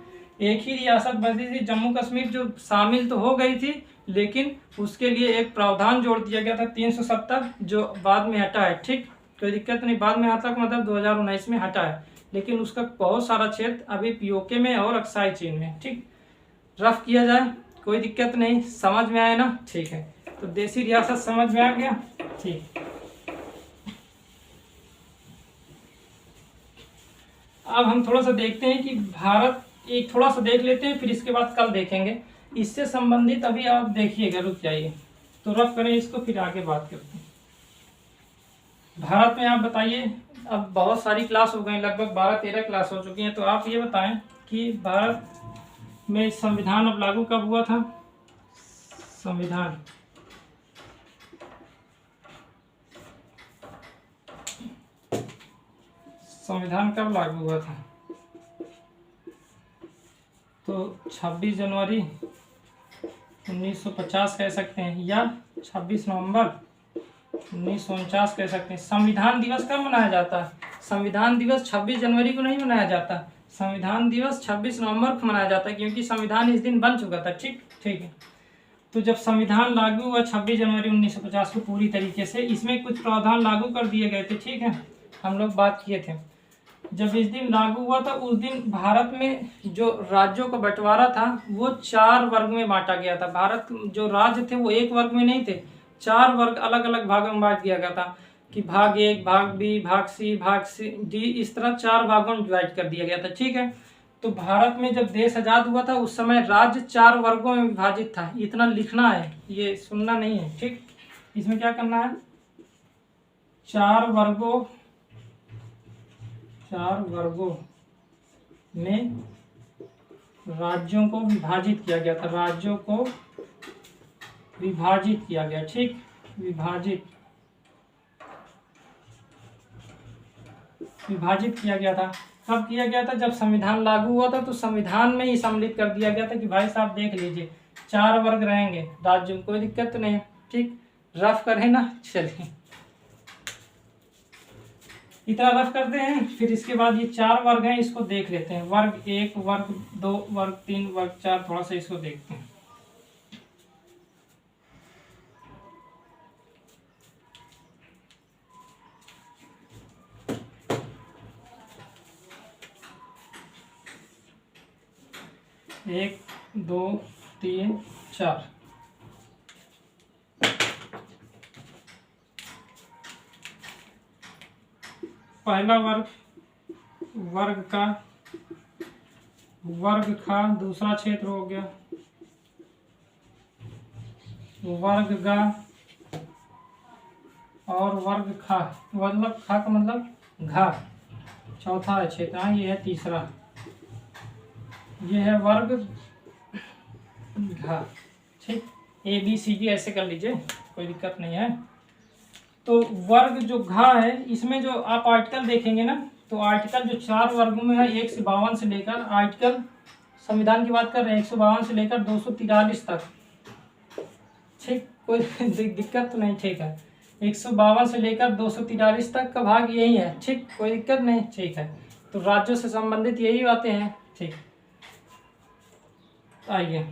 एक ही रियासत बची थी, जम्मू कश्मीर, जो शामिल तो हो गई थी, लेकिन उसके लिए एक प्रावधान जोड़ दिया गया था 370, जो बाद में हटा है, ठीक। कोई दिक्कत नहीं, बाद में आता मतलब 2019 में हटा है, लेकिन उसका बहुत सारा क्षेत्र अभी पीओके में और अक्साई चीन में, ठीक। रफ किया जाए, कोई दिक्कत नहीं, समझ में आया ना, ठीक है। तो देशी रियासत समझ में आ गया, ठीक। अब हम थोड़ा सा देखते हैं कि भारत, एक थोड़ा सा देख लेते हैं, फिर इसके बाद कल देखेंगे इससे संबंधित। अभी आप देखिएगा, रुक जाइए, तो रफ करें इसको, फिर आगे बात करते हैं। भारत में आप बताइए, अब बहुत सारी क्लास हो गई, लगभग 12-13 क्लास हो चुकी हैं, तो आप ये बताएं कि भारत में संविधान अब लागू कब हुआ था। संविधान कब लागू हुआ था? तो 26 जनवरी 1950 कह सकते हैं, या 26 नवंबर 1949 कह सकते हैं। संविधान दिवस कब मनाया जाता है? संविधान दिवस 26 जनवरी को नहीं मनाया जाता, संविधान दिवस 26 नवंबर को मनाया जाता है, क्योंकि संविधान इस दिन बन चुका था, ठीक है। तो जब संविधान लागू हुआ 26 जनवरी 1950 को पूरी तरीके से, इसमें कुछ प्रावधान लागू कर दिए गए थे, ठीक है, हम लोग बात किए थे। जब इस दिन लागू हुआ था, उस दिन भारत में जो राज्यों का बंटवारा था वो 4 वर्ग में बांटा गया था। भारत जो राज्य थे वो एक वर्ग में नहीं थे, 4 वर्ग अलग अलग भागों में बांट दिया गया था, कि भाग 1, भाग बी, भाग सी, भाग डी, इस तरह 4 भागों में डिवाइड कर दिया गया था, ठीक है। तो भारत में जब देश आज़ाद हुआ था उस समय राज्य 4 वर्गों में विभाजित था। इतना लिखना है, ये सुनना नहीं है, ठीक। इसमें क्या करना है, चार वर्गों में राज्यों को विभाजित किया गया था। राज्यों को विभाजित किया गया, ठीक, विभाजित किया गया था। कब किया गया था? जब संविधान लागू हुआ था, तो संविधान में ही सम्मिलित कर दिया गया था कि भाई साहब देख लीजिए 4 वर्ग रहेंगे राज्यों, कोई दिक्कत तो नहीं है, ठीक। रफ करें ना, चलिए इतना रफ करते हैं। फिर इसके बाद ये 4 वर्ग हैं, इसको देख लेते हैं। वर्ग 1, वर्ग 2, वर्ग 3, वर्ग 4, थोड़ा सा इसको देखते हैं। एक, 2, 3, 4। पहला वर्ग का दूसरा क्षेत्र हो गया वर्ग गा, और वर्ग खा, मतलब खा का मतलब घा, चौथा है क्षेत्र। हाँ, ये है तीसरा, ये है वर्ग घा, ठीक। ABCD ऐसे कर लीजिए, कोई दिक्कत नहीं है। तो वर्ग जो घा है, इसमें जो आप आर्टिकल देखेंगे ना, तो आर्टिकल जो 4 वर्गों में है, 1 से 52 से लेकर, आर्टिकल संविधान की बात कर रहे हैं, 152 से लेकर 243 तक, ठीक, कोई दिक्कत तो नहीं, ठीक है। 152 से लेकर 243 तक का भाग यही है, ठीक, कोई दिक्कत नहीं, ठीक है। तो राज्यों से संबंधित यही बातें हैं, ठीक। आइए,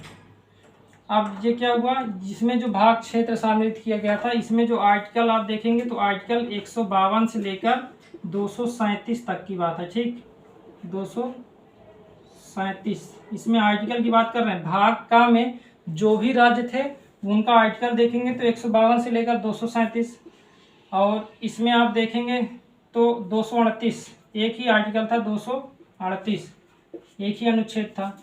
अब ये क्या हुआ, जिसमें जो भाग क्षेत्र सम्मिलित किया गया था, इसमें जो आर्टिकल आप देखेंगे, तो आर्टिकल 152 से लेकर 237 तक की बात है, ठीक, 237, इसमें आर्टिकल की बात कर रहे हैं। भाग का में जो भी राज्य थे उनका आर्टिकल देखेंगे तो 152 से लेकर 237, और इसमें आप देखेंगे तो 238, एक ही आर्टिकल था, 238 एक ही अनुच्छेद था।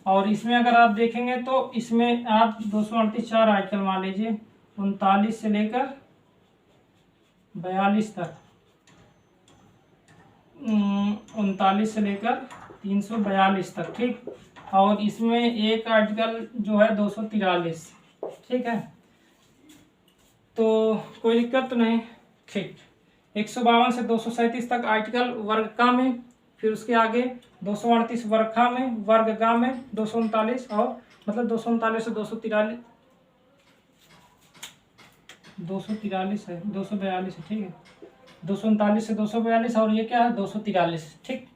और इसमें अगर आप देखेंगे तो इसमें आप 238 4 आर्टिकल मान लीजिए, 39 से लेकर 42 तक, 39 से लेकर 342 तक, ठीक। और इसमें एक आर्टिकल जो है 243, ठीक है, तो कोई दिक्कत तो नहीं, ठीक। 152 से 237 तक आर्टिकल वर्ग का में, फिर उसके आगे 238 वर्ग खा में, वर्ग गा में 239, और मतलब 239 से 243 है, 242 है, ठीक है, 239 से 242, और ये क्या है 243, ठीक।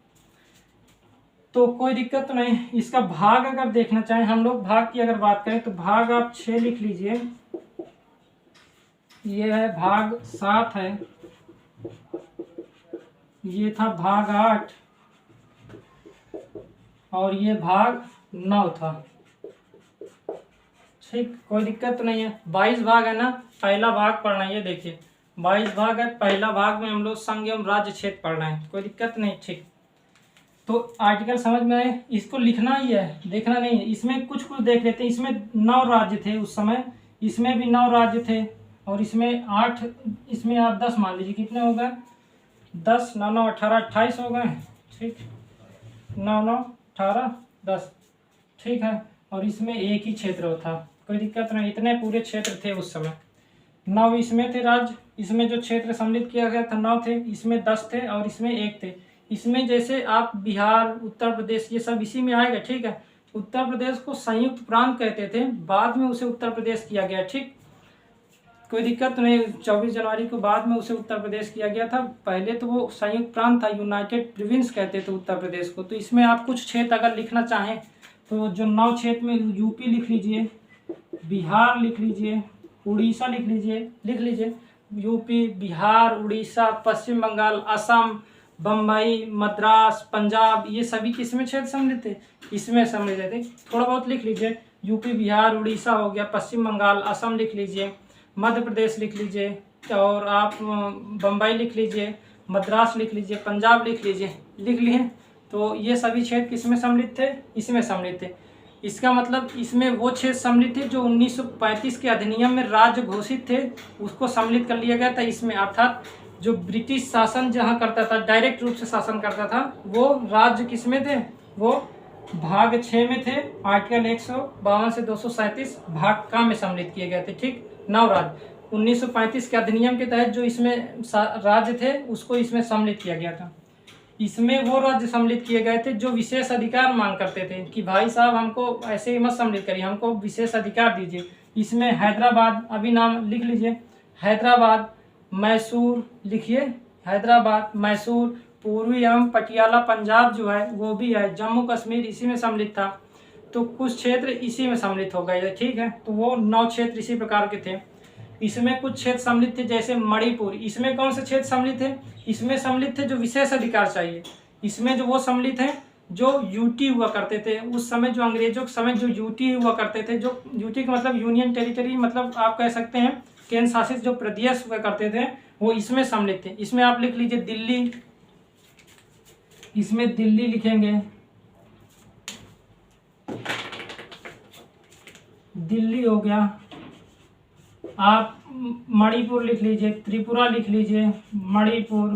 तो कोई दिक्कत तो नहीं। इसका भाग अगर देखना चाहें हम लोग, भाग की अगर बात करें, तो भाग आप 6 लिख लीजिए, ये है भाग 7 है, ये था भाग 8, और ये भाग 9 था, ठीक, कोई दिक्कत तो नहीं है। 22 भाग है ना, पहला भाग पढ़ना है, ये देखिए 22 भाग है, पहला भाग में हम लोग संघ एवं राज्य क्षेत्र पढ़ रहे हैं, कोई दिक्कत नहीं, ठीक। तो आर्टिकल समझ में आए, इसको लिखना ही है, देखना नहीं है। इसमें कुछ देख लेते हैं। इसमें 9 राज्य थे उस समय, इसमें भी 9 राज्य थे, और इसमें 8, इसमें आप 10 मान लीजिए, कितने हो गए, 10 9 9 18 28 हो गए, ठीक, 9 9 18 10, ठीक है। और इसमें एक ही क्षेत्र था, कोई दिक्कत नहीं, इतने पूरे क्षेत्र थे उस समय। 9 इसमें थे राज्य, इसमें जो क्षेत्र सम्मिलित किया गया था 9 थे, इसमें 10 थे, और इसमें 1 थे। इसमें जैसे आप बिहार, उत्तर प्रदेश, ये सब इसी में आएगा, ठीक है। उत्तर प्रदेश को संयुक्त प्रांत कहते थे, बाद में उसे उत्तर प्रदेश किया गया, ठीक, कोई दिक्कत नहीं। 24 जनवरी को बाद में उसे उत्तर प्रदेश किया गया था, पहले तो वो संयुक्त प्रांत था, यूनाइटेड प्रोविंस कहते थे उत्तर प्रदेश को। तो इसमें आप कुछ क्षेत्र अगर लिखना चाहें, तो जो 9 क्षेत्र में यूपी लिख लीजिए, बिहार लिख लीजिए, उड़ीसा लिख लीजिए, यूपी, बिहार, उड़ीसा, पश्चिम बंगाल, असम, बम्बई, मद्रास, पंजाब, ये सभी किसमें क्षेत्र सम्मिलित थे, इसमें सम्मिलित थे। थोड़ा बहुत लिख लीजिए, यूपी, बिहार, उड़ीसा हो गया, पश्चिम बंगाल, असम लिख लीजिए, मध्य प्रदेश लिख लीजिए, और आप बम्बई लिख लीजिए, मद्रास लिख लीजिए, पंजाब लिख लीजिए, लिख लिए। तो ये सभी क्षेत्र किसमें सम्मिलित थे, इसमें सम्मिलित थे। इसका मतलब इसमें वो क्षेत्र सम्मिलित थे जो 1935 के अधिनियम में राज्य घोषित थे, उसको सम्मिलित कर लिया गया था इसमें। अर्थात जो ब्रिटिश शासन जहाँ करता था, डायरेक्ट रूप से शासन करता था, वो राज्य किस में थे, वो भाग 6 में थे। आर्टिकल 152 से 237 भाग का में सम्मिलित किए गए थे। ठीक, 9 राज्य 1935 के अधिनियम के तहत जो इसमें राज्य थे उसको इसमें सम्मिलित किया गया था। इसमें वो राज्य सम्मिलित किए गए थे जो विशेष अधिकार मांग करते थे कि भाई साहब हमको ऐसे ही मत सम्मिलित करिए, हमको विशेष अधिकार दीजिए। इसमें हैदराबाद, अभी नाम लिख लीजिए, हैदराबाद, मैसूर लिखिए, हैदराबाद, मैसूर, पूर्वी एवं पटियाला पंजाब जो है वो भी है, जम्मू कश्मीर इसी में सम्मिलित था। तो कुछ क्षेत्र इसी में सम्मिलित हो गए। ठीक है, तो वो 9 क्षेत्र इसी प्रकार के थे। इसमें कुछ क्षेत्र सम्मिलित थे जैसे मणिपुर। इसमें कौन से क्षेत्र सम्मिलित थे, इसमें सम्मिलित थे जो विशेष अधिकार चाहिए। इसमें जो वो सम्मिलित हैं जो यूटी हुआ करते थे उस समय, जो अंग्रेजों के समय जो यूटी हुआ करते थे, जो यूटी का मतलब यूनियन टेरिटरी, मतलब आप कह सकते हैं केंद्र शासित जो प्रदेश हुआ करते थे, वो इसमें सम्मिलित थे। इसमें आप लिख लीजिए दिल्ली, इसमें दिल्ली लिखेंगे, दिल्ली हो गया। आप मणिपुर लिख लीजिए, त्रिपुरा लिख लीजिए, मणिपुर,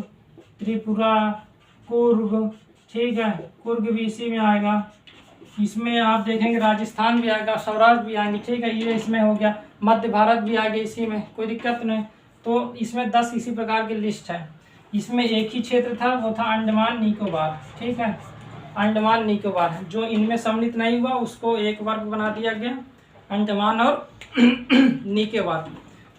त्रिपुरा, कुर्ग, ठीक है, कुर्ग भी इसी में आएगा। इसमें आप देखेंगे राजस्थान भी आएगा, सौराष्ट्र भी आएंगे, ठीक है, ये इसमें हो गया। मध्य भारत भी आ गया इसी में, कोई दिक्कत नहीं। तो इसमें 10 इसी प्रकार की लिस्ट है। इसमें एक ही क्षेत्र था, वो था अंडमान निकोबार। ठीक है, अंडमान निकोबार, जो इनमें सम्मिलित नहीं हुआ उसको एक वर्ग बना दिया गया, अंडमान और निकोबार।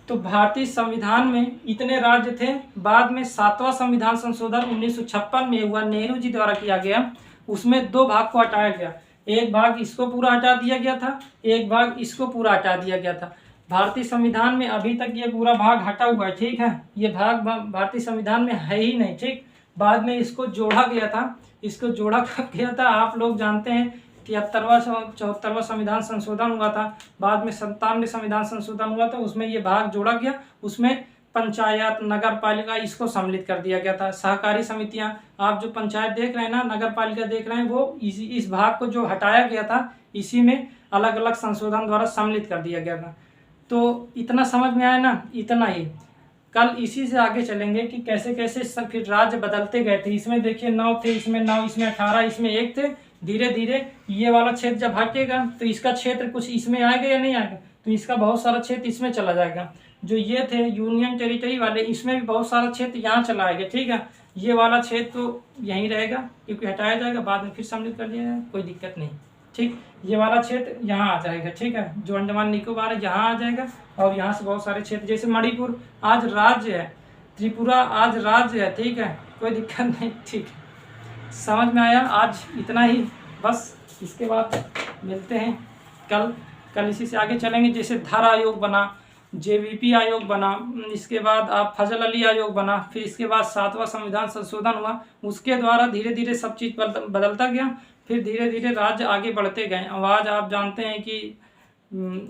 तो भारतीय संविधान में इतने राज्य थे। बाद में 7वां संविधान संशोधन 1956 में हुआ, नेहरू जी द्वारा किया गया। उसमें 2 भाग को हटाया गया, एक भाग इसको पूरा हटा दिया गया था, एक भाग इसको पूरा हटा दिया गया था। भारतीय संविधान में अभी तक ये पूरा भाग हटा हुआ है। ठीक है, ये भाग भारतीय संविधान में है ही नहीं। ठीक, बाद में इसको जोड़ा गया था। इसको जोड़ा गया था, आप लोग जानते हैं 73वां संविधान संशोधन हुआ था, बाद में 97वें संविधान संशोधन हुआ था, उसमें ये भाग जोड़ा गया। उसमें पंचायत, नगर पालिका इसको सम्मिलित कर दिया गया था। सहकारी समितियां, आप जो पंचायत देख रहे हैं ना, नगर पालिका देख रहे हैं, वो इस भाग को जो हटाया गया था इसी में अलग अलग संशोधन द्वारा सम्मिलित कर दिया गया था। तो इतना समझ में आया ना, इतना ही। कल इसी से आगे चलेंगे कि कैसे कैसे सब फिर राज्य बदलते गए थे। इसमें देखिए 9 थे, इसमें 9, इसमें 18, इसमें 1 थे। धीरे धीरे ये वाला क्षेत्र जब हटेगा तो इसका क्षेत्र कुछ इसमें आएगा या नहीं आएगा, तो इसका बहुत सारा क्षेत्र इसमें चला जाएगा। जो ये थे यूनियन टेरिटरी वाले, इसमें भी बहुत सारा क्षेत्र यहाँ चला आएगा। ठीक है, ये वाला क्षेत्र तो यहीं रहेगा क्योंकि हटाया जाएगा, बाद में फिर सम्मिलित कर दिया जाएगा, कोई दिक्कत नहीं। ठीक, ये वाला क्षेत्र यहाँ आ जाएगा। ठीक है, जो अंडमान निकोबार है यहाँ आ जाएगा, और यहाँ से बहुत सारे क्षेत्र जैसे मणिपुर आज राज्य है, त्रिपुरा आज राज्य है। ठीक है, कोई दिक्कत नहीं। ठीक है, समझ में आया। आज इतना ही बस, इसके बाद मिलते हैं कल इसी से आगे चलेंगे। जैसे धर आयोग बना, जेवीपी आयोग बना, इसके बाद आप फजल अली आयोग बना, फिर इसके बाद 7वां संविधान संशोधन हुआ, उसके द्वारा धीरे धीरे सब चीज़ बदलता गया। फिर धीरे धीरे राज्य आगे बढ़ते गए। अब आज आप जानते हैं कि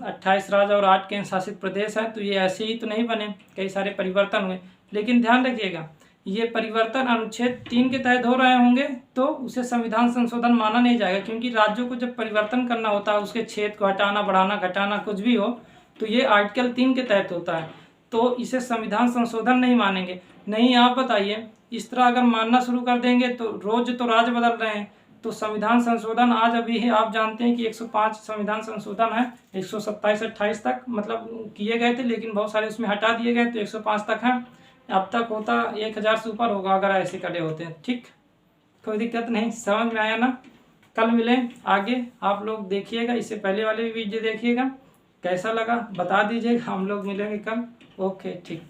28 राज्य और 8 केंद्र शासित प्रदेश है, तो ये ऐसे ही तो नहीं बने, कई सारे परिवर्तन हुए। लेकिन ध्यान रखिएगा, ये परिवर्तन अनुच्छेद 3 के तहत हो रहे होंगे तो उसे संविधान संशोधन माना नहीं जाएगा, क्योंकि राज्यों को जब परिवर्तन करना होता है, उसके क्षेत्र को हटाना, बढ़ाना, घटाना, कुछ भी हो, तो ये आर्टिकल 3 के तहत होता है, तो इसे संविधान संशोधन नहीं मानेंगे। नहीं, आप बताइए, इस तरह अगर मानना शुरू कर देंगे तो रोज तो राज्य बदल रहे हैं, तो संविधान संशोधन आज अभी है, आप जानते हैं कि 105 संविधान संशोधन है, 127-28 तक मतलब किए गए थे, लेकिन बहुत सारे उसमें हटा दिए गए, तो 105 तक हैं। अब तक होता 1000 से ऊपर होगा अगर ऐसे करे होते हैं। ठीक, कोई दिक्कत नहीं, समझ में आया ना। कल मिलें आगे, आप लोग देखिएगा, इससे पहले वाले भी वीडियो देखिएगा, कैसा लगा बता दीजिएगा। हम लोग मिलेंगे कल। ओके, ठीक।